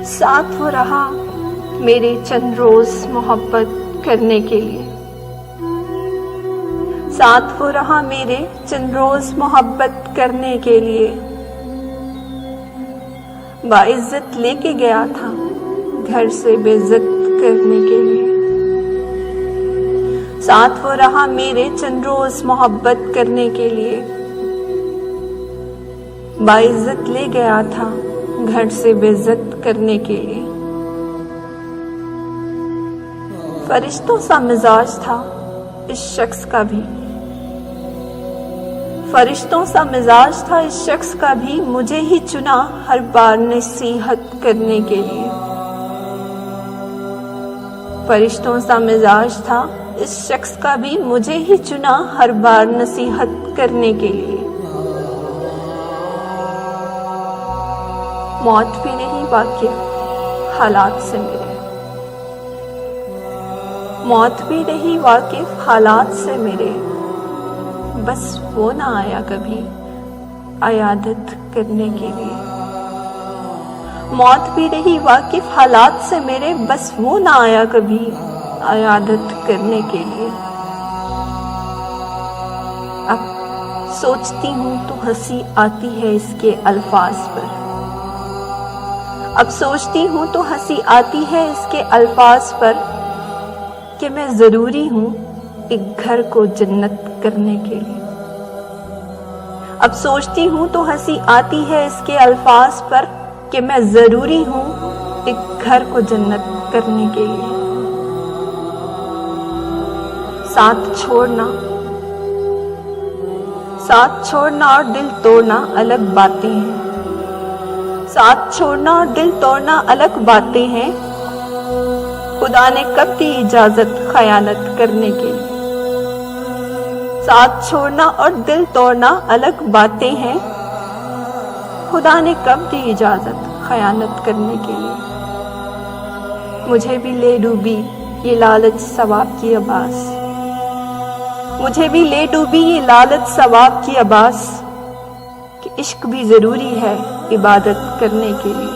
साथ वो रहा मेरे चंद रोज मोहब्बत करने के लिए, साथ वो रहा मेरे चंद रोज मोहब्बत करने के लिए। बाइज्जत लेके गया था घर से बेइज्जत करने के लिए, साथ वो रहा मेरे चंद रोज मोहब्बत करने के लिए। बाइज्जत ले गया था घर से बेइज्जत करने के लिए। फरिश्तों सा मिजाज था इस शख्स का भी, फरिश्तों सा मिजाज था इस शख्स का भी, मुझे ही चुना हर बार नसीहत करने के लिए। फरिश्तों सा मिजाज था इस शख्स का भी, मुझे ही चुना हर बार नसीहत करने के लिए। मौत भी नहीं वाकिफ हालात से मेरे, मौत भी नहीं वाकिफ हालात से मेरे, बस वो ना आया कभी अयादत करने के लिए। मौत भी नहीं वाकिफ हालात से मेरे, बस वो ना आया कभी अयादत करने के लिए। अब सोचती हूँ तो हंसी आती है इसके अल्फाज पर, अब सोचती हूँ तो हंसी आती है इसके अल्फाज पर, कि मैं जरूरी हूँ एक घर को जन्नत करने के लिए। अब सोचती हूँ तो हंसी आती है इसके अल्फाज पर, कि मैं जरूरी हूँ एक घर को जन्नत करने के लिए। साथ छोड़ना और दिल तोड़ना अलग बातें हैं, साथ छोड़ना और दिल तोड़ना अलग बातें हैं। खुदा ने कब दी इजाजत खयानत करने के लिए। साथ छोड़ना और दिल तोड़ना अलग बातें हैं, खुदा ने कब दी इजाजत खयानत करने के लिए। मुझे भी ले डूबी ये लालच सवाब की आवाज़, मुझे भी ले डूबी ये लालच सवाब की आवाज़, कि इश्क भी जरूरी है इबादत करने के लिए।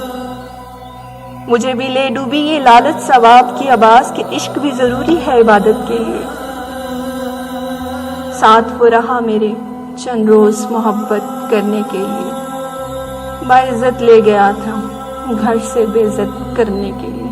मुझे भी ले डूबी ये लालच सवाब की आवाज़, कि इश्क भी जरूरी है इबादत के लिए। साथ वो रहा मेरे चंद रोज मोहब्बत करने के लिए, बाइज्जत ले गया था घर से बेइज्जत करने के लिए।